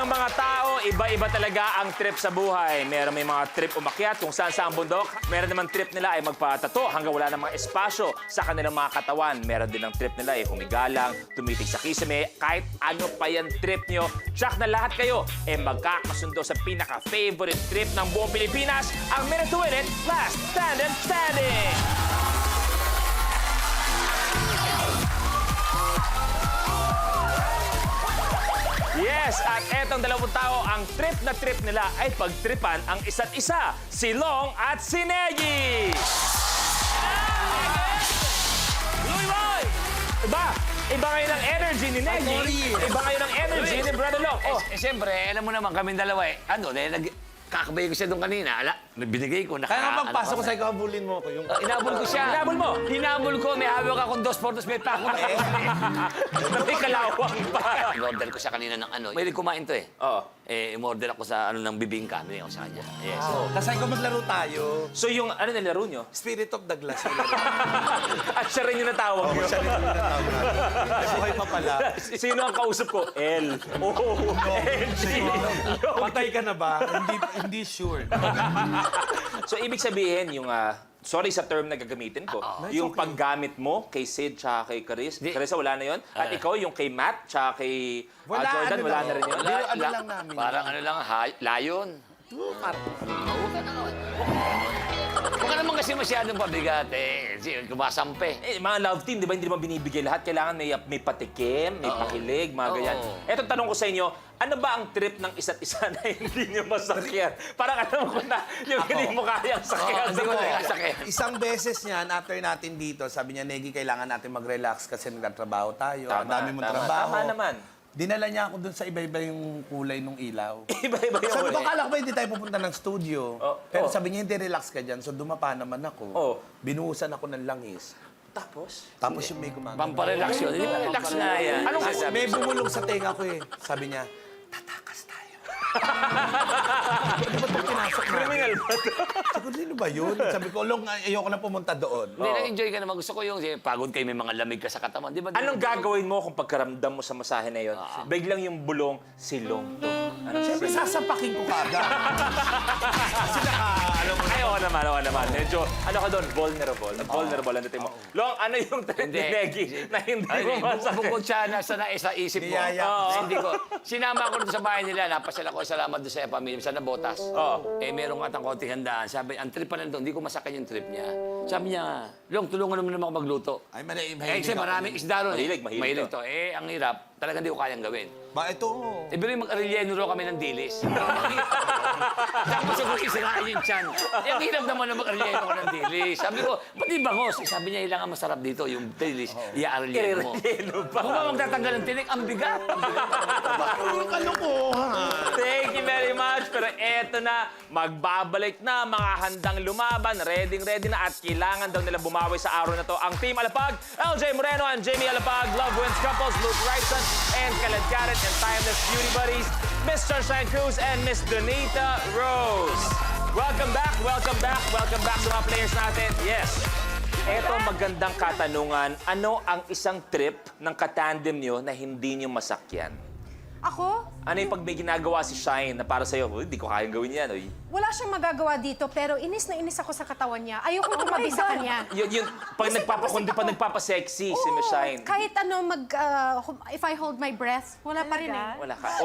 ang mga tao, iba-iba talaga ang trip sa buhay. Meron may mga trip umakyat kung saan sa ang bundok. Meron naman trip nila ay magpatato hanggang wala ng mga espasyo sa kanilang mga katawan. Meron din ang trip nila ay humigalang, tumitig sa kisame. Kahit ano pa yan trip nyo, tsak na lahat kayo magkakasundo sa pinaka-favorite trip ng buong Pilipinas, ang Minute to Win It Last Stand and Standing! Yes, at etong dalawang tao, ang trip na trip nila ay pagtripan ang isa't isa, si Long at si Negi! Iba ngayon ang energy ni Negi. Iba ngayon ang energy ni Brother Long. Siyempre, alam mo naman, kaming dalawa kakabay ko siya doon kanina. Binigay ko. Kaya nga pagpasok ko sa ikaw, habulin mo ko. Inabol ko siya. Hinabol mo? Hinabol ko. May hawak akong 2 por 2 may pako na. May kalawang pa. In-order ko siya kanina ng ano. May kumain to eh. Oo. In-order ako sa ng bibingka. Binigay ko sa kanya. Yes. Tapos ikaw maglaro tayo. So yung ano nilaro nyo? Spirit of the Glass. At siya rin yung natawag nyo. Siya rin yung natawag. Buhay pa pala. Sino ang kausap ko? L. N-G. Patay ka na ba? Hindi sure. So, ibig sabihin, yung, sorry sa term na gagamitin ko, yung paggamit mo kay Sid tsaka kay Caris, Carissa, wala na yun? At ikaw, yung kay Matt tsaka kay Jordan, wala na rin yun? Ano lang namin. Parang ano lang, layon. Huwag ka naman kasi masyadong pabigat eh. Kumasampe. Mga love team, di ba, hindi naman binibigay lahat. Kailangan may patikim, may pakilig, mga ganyan. Eto, tanong ko sa inyo, ano ba ang trip ng isa't isa na hindi nyo masakyan? Parang alam ko na yung hindi mo kayang sakyan. Hindi ko na sakyan. Isang beses niyan, after natin dito, sabi niya, Negi, kailangan natin mag-relax kasi nagtatrabaho tayo. Ang dami mong trabaho. Tama naman. Dinala niya ako dun sa iba-iba yung kulay ng ilaw. Iba-iba yung Sabi ko, kulay. akala ko ba hindi tayo pupunta ng studio? Pero sabi niya, hindi, relax ka dyan. So dumapa naman ako. Binuhusan ako ng langis. Tapos Yung may gumagano. Pamparelax yun. Hindi ba relax na yan? Anong sabi? May bumulong sa tenga ko eh. Sabi niya, tatakas tayo. Ano ba itong pinasok namin? criminal ba ito? Sabi ko, sino ba yun? Sabi ko, Long, ayoko na pumunta doon. Hindi, nag-enjoy ka naman. Gusto ko yung pagod kayo, may mga lamig ka sa katawan. Di ba? Anong gagawin mo kung pagkaramdam mo sa masahe na yun? Biglang yung bulong, silong to. Siyempre, sasapakin ko kagad. Kasi alam mo, Ay, oo naman. Medyo, ano ka doon, vulnerable. Vulnerable ang dating mo. Long, ano yung trend ni Negi na hindi mo masakit? Bukod siya sa isip mo. Niyaya. Hindi ko. Sinama ko doon sa bahay nila. Napasala ko, salamat doon sa pamilya. Sa Nabotas. Meron nga tang konting handaan. Sabi, ang trip pa lang doon, hindi ko masakit yung trip niya. Sabi niya, Long, tulungan naman ako magluto. Ay, Kasi maraming isda ron. Mahilig to. Ang hirap. Talagang hindi ko kayang gawin. Ba, ito. Ibig mag-arelleno raw kami ng dilis. Tapos ako sisirain yung tiyan. Ang hirap naman na mag-arelleno ko ng dilis. Sabi ko, ba't di bangos? Sabi niya, ilang ang masarap dito, yung dilis. I-arelleno mo. Kung ba magtatanggal ng tinik, ang bigat. Thank you very much. Pero eto na, magbabalik na mga handang lumaban. Ready na at kailangan daw nila bumawi sa araw na to. Ang Team Alapag, LJ Moreno and Jamie Alapag, Love Wins Couples, Luke Wrightson and Kalad Garrett and Timeless Beauty Buddies, Miss Sunshine Cruz and Miss Donita Rose. Welcome back sa mga players natin. Yes. Eto magandang katanungan. Ano ang isang trip ng katandem nyo na hindi nyo masakyan? Ako? Ano yung pag may ginagawa si Shine na para sa'yo, hindi ko kayang gawin yan. Uy. Wala siyang magagawa dito, pero inis na inis ako sa katawan niya. Ayoko tumabi sa kanya. Yun, pag nagpapasexy si Miss Shine. Kahit ano, if I hold my breath, wala pa rin eh. Wala ka.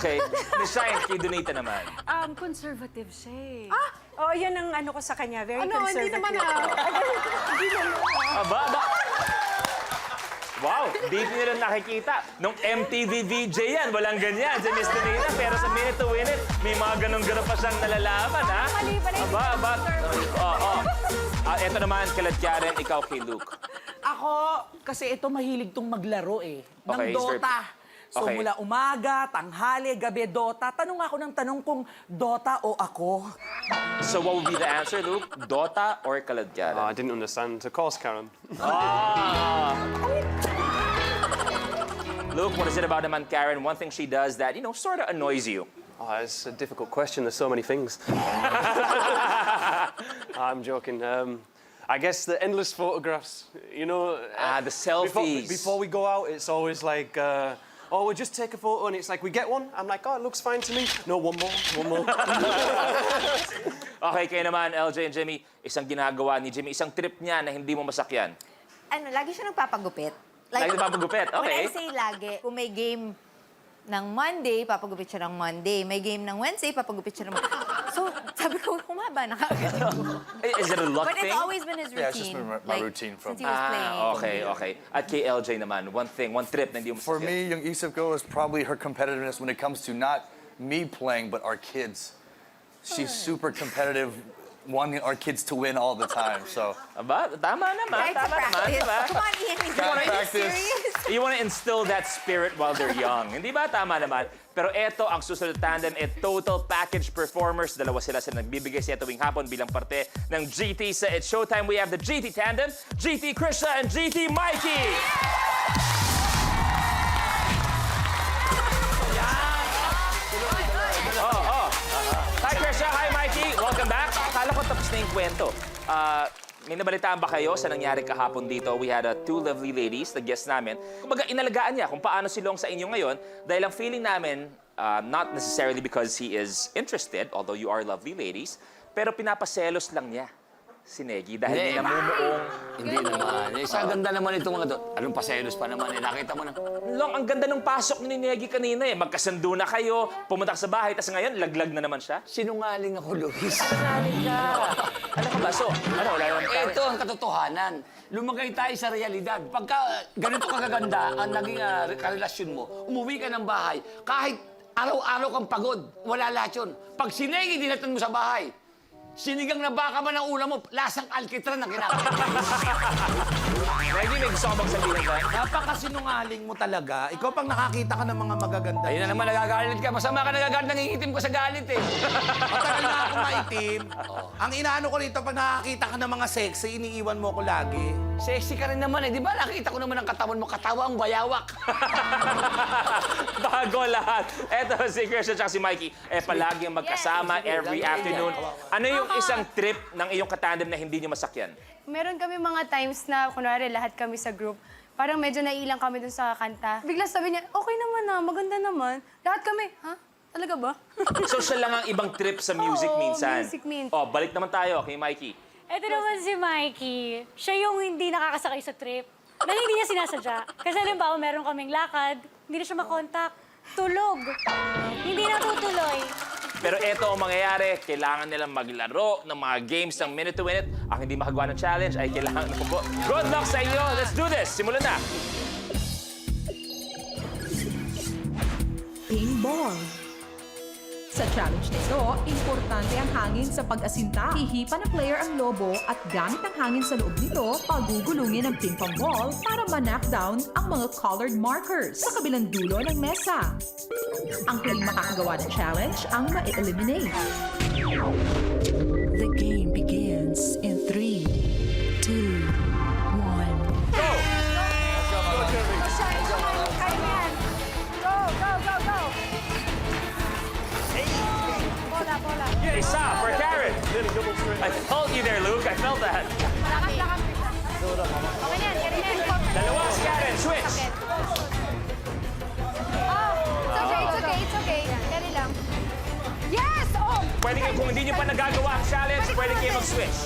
Okay. Miss Shine, kay Donita naman. Conservative siya eh. Yan ang ano ko sa kanya. Very Ano, hindi conservative. naman Hindi naman Aba. Wow, di nila nakikita. Nung MTV VJ yan, walang ganyan si Miss Donita. Pero sa Minute to Win It, may mga ganun-ganun pa siyang nalalaman, ha? Mali. Aba. Eto naman, Kalad Karen, ikaw kay Luke. Ako, kasi ito mahilig tong maglaro eh. Ng Okay, Dota. So Okay. mula umaga, tanghali, gabi, Dota. Tanong ako ng tanong kung Dota o ako. So what would be the answer, Luke? Dota or Kalad Karen? I didn't understand. Of course, Karen. Luke, what is it about man Karen? One thing she does that, sort of annoys you. Oh, it's a difficult question. There's so many things. I'm joking. I guess the endless photographs. The selfies. Before we go out, it's always like, oh, we'll just take a photo, and it's like, we get one. I'm like, oh, it looks fine to me. No, one more. Okay, kayo naman, LJ and Jimmy, isang ginagawa ni Jimmy, isang trip niya na hindi mo masakyan. Ano, lagi siya nagpapagupit. Lagi nagpapagupit, okay. When I say lagi, kung may game ng Monday, papagupit siya ng Monday. May game ng Wednesday, papagupit siya ng Monday. So, sabi ko, kumaba na kaagad. Is it a luck But thing? it's always been his routine. Yeah, it's just been my routine from- Since he was playing. Okay. At kay LJ naman, one trip na hindi mo For masakyan. me, yung isip ko is probably her competitiveness when it comes to not me playing, but our kids. She's super competitive, wanting our kids to win all the time. So Aba, tama naman, Try to tama naman, practice. diba? Come on, Ian. Are you practice. serious? You want to instill that spirit while they're young. Hindi ba? Tama naman. Pero eto, ang susunod tandem, total package performers. Dalawa sila nagbibigay siya tuwing hapon bilang parte ng GT sa It's Showtime. We have the GT tandem, GT Krisha and GT Mikey. Hi Krisha, hi Mikey. Welcome back. Akala ko tapos na yung kwento. May nabalitaan ba kayo sa nangyari kahapon dito? We had two lovely ladies, the guest namin. Kumbaga, inalagaan niya kung paano silong sa inyo ngayon dahil ang feeling namin, not necessarily because he is interested, although you are lovely ladies, pero pinapaselos lang niya si Negi dahil Hindi. may namumuong. Hindi naman. Sa ganda naman itong mga to. Anong paselos pa naman eh. Nakita mo na. Long, ang ganda ng pasok ni Negi kanina eh. Magkasundo na kayo, pumunta ka sa bahay, tapos ngayon, laglag na naman siya. Sinungaling ako, Luis. Ano ka ba? So, wala naman tayo. Ito ang katotohanan. Lumagay tayo sa realidad. Pagka ganito kagaganda ang naging karelasyon mo, umuwi ka ng bahay, kahit araw-araw kang pagod, wala lahat yun. Pag sinegi, dinatan mo sa bahay, sinigang na baka man ang ulam mo, lasang alkitran na kinakain. Negi, may gusto ka bang sabihin ba? Napakasinungaling mo talaga. Ikaw pang nakakita ka ng mga magaganda. Ayun na naman, nagagalit ka. Masama ka nagagalit, nangingitim ko sa galit eh. Matagal na ako maitim. Ang inaano ko rito, pag nakakita ka ng mga sexy, iniiwan mo ko lagi. Sexy ka rin naman eh. Di ba nakita ko naman ang katawan mo, katawang bayawak. Bago lahat. Eto si Krisha at si Mikey. Palagi ang magkasama every afternoon. Ano yung isang trip ng iyong katandem na hindi niyo masakyan? Meron kami mga times na, kunwari, lahat kami sa group, parang medyo nailang kami dun sa kanta. Bigla sabi niya, okay naman na, maganda naman. Lahat kami, ha? Talaga ba? So siya lang ang ibang trip sa music Oo, minsan. music minsan. Oh, balik naman tayo kay Mikey. Ito naman si Mikey. Siya yung hindi nakakasakay sa trip. Na hindi niya sinasadya. Kasi halimbawa, meron kaming lakad, hindi na siya makontak. Tulog. Hindi natutuloy. Pero eto ang mangyayari, kailangan nilang maglaro ng mga games ng Minute to Win It. Ang hindi makagawa ng challenge ay kailangan na po. Good luck sa inyo! Let's do this! Simulan na! Ping ball. Sa challenge nito, importante ang hangin sa pag-asinta. Hihipa ng player ang lobo at gamit ang hangin sa loob nito, pagugulungin ang ping pong ball para ma-knock down ang mga colored markers sa kabilang dulo ng mesa. Ang huling makakagawa ng challenge ang ma-eliminate. The game begins in 3, 2, 1. Go! Isa for Karen. I felt you there, Luke. I felt that. Dalawa si Karen. Switch. It's okay. Carry lang. Yes! Oh! Pwede kayo, kung hindi nyo pa nagagawa ang challenge, pwede kayo mag-switch.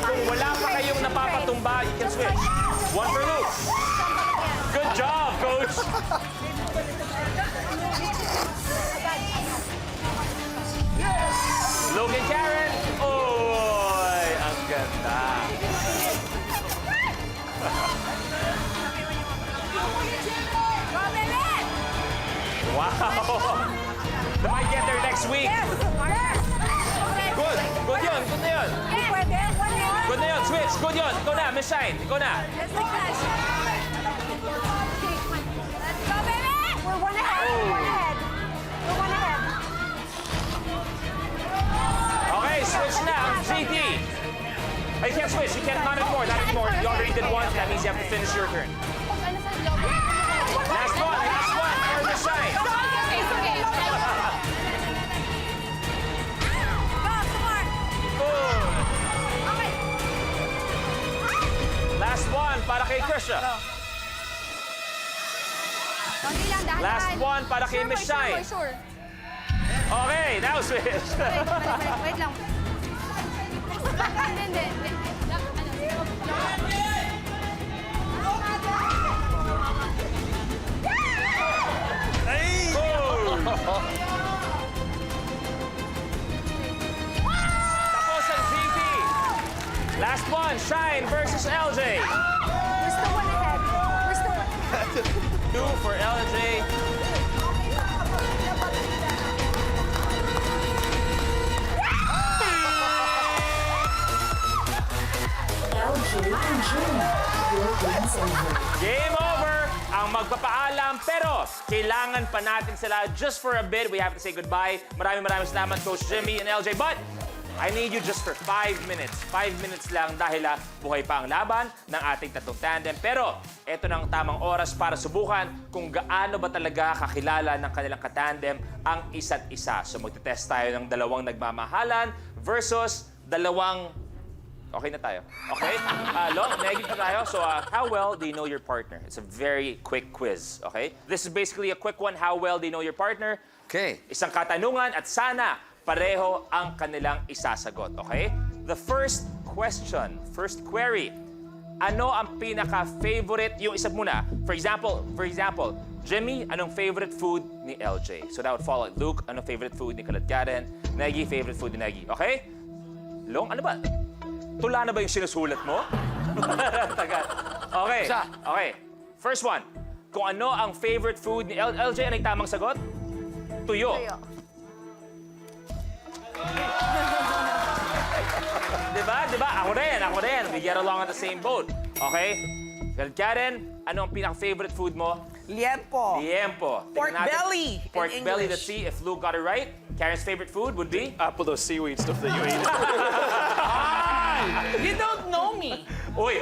Kung wala pa kayong napapatumba, you can switch. One for Luke. Good job, Coach. Luke and Karen. Oy, ang ganda. Wow. They might get there next week. Good. Good yun. Good na yun. Good na yun. Switch. Good yun. Ikaw na, Miss Shine. Ikaw na. We're one ahead. Okay, switch na. GT. You can't switch. You can't count it more. Not anymore. You already did one. That means you have to finish your turn. Last one. Last one for Miss Shine. Good. Last one para kay Krisha. Konti lang, dahan-dahan. Last one para kay Sure, Miss boy, Shine. Sure. Okay, now switch. Wait lang. Hindi. Tapos ang VP. Last one, Shine versus LJ. We're still one ahead. We're still one ahead. 2 for LJ. Game over! Ang magpapaalam, pero kailangan pa natin sila just for a bit. We have to say goodbye. Maraming salamat, Coach Jimmy and LJ. But I need you just for 5 minutes. 5 minutes lang dahil buhay pa ang laban ng ating tatlong tandem. Pero eto na ang tamang oras para subukan kung gaano ba talaga kakilala ng kanilang katandem ang isa't isa. So magte-test tayo ng dalawang nagmamahalan versus dalawang... Okay na tayo. Okay? Long, negative na tayo. So, how well do you know your partner? It's a very quick quiz. Okay? This is basically a quick one. How well do you know your partner? Okay. Isang katanungan at sana pareho ang kanilang isasagot. Okay? The first question, first query. Ano ang pinaka-favorite? Yung isa muna. For example, Jimmy, anong favorite food ni LJ? So that would follow. Luke, anong favorite food ni Kalatkaden? Negi, favorite food ni Negi. Okay? Long, ano ba? Tula na ba yung sinusulat mo? Tagal. Okay. Isa. Okay. First one. Kung ano ang favorite food ni LJ, ano yung tamang sagot? Tuyo. Diba? Ako rin. We get along on the same boat. Okay? Karen, ano ang pinaka-favorite food mo? Liempo. Liempo. Pork Tingnan natin. belly in Pork belly. English. Let's see if Luke got it right. Karen's favorite food would be? Apple, those seaweed stuff that you eat. You don't know me. Oy.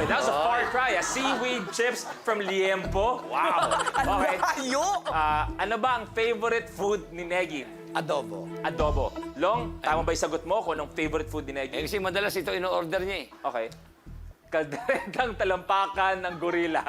That was a far cry. Seaweed chips from Liempo. Wow. Okay. Layo. Ano ba ang favorite food ni Negi? Adobo. Adobo. Long, tama ba yung sagot mo kung anong favorite food ni Negi? Kasi madalas ito ino-order niya eh. Okay. Kalderetang talampakan ng gorila.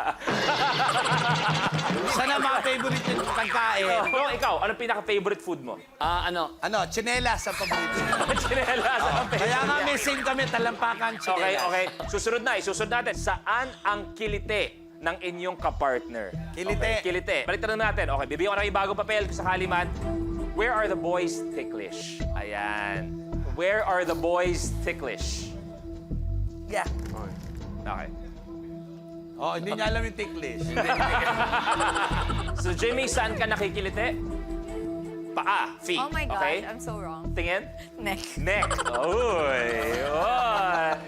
Sana mga favorite yung pagkain. Long, ikaw, anong pinaka-favorite food mo? Ano? Chinela sa paborito. Chinelas. Anong favorite? Kaya nga missing kami, talampakan, chinela. Okay. Susunod natin. Saan ang kilite ng inyong kapartner? Kilite. Okay, kilite. Baliktad na natin. Okay, bibigyan ko na yung bagong papel kung sakali man. Where are the boys ticklish? Ayan. Where are the boys ticklish? Yeah. Okay. Oh, hindi niya alam yung ticklish. So, Jimmy, saan ka nakikilite? Paa, feet. Oh my gosh, Okay? I'm so wrong. Tingin? Neck. Neck. Uy.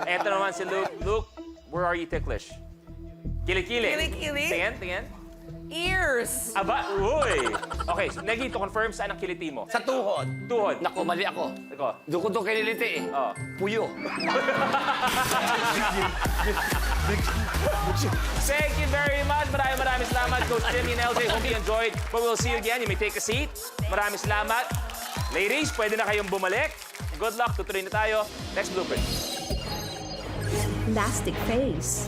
Eto naman si Luke. Luke, where are you ticklish? Kilikili. Kilikili? Tingin? Ears. Aba, uy. Okay, so, Negi, to confirm, saan ang kiliti mo? Sa tuhod. Tuhod. Naku, mali ako. Ikaw. Doon ko doon kiniliti eh. Oh. Puyo. Thank you very much. Maraming salamat, Coach Jimmy and LJ. Hope you enjoyed. But we'll see you again. You may take a seat. Maraming salamat. Ladies, pwede na kayong bumalik. Good luck. Tutuloy na tayo. Next blooper. Plastic face.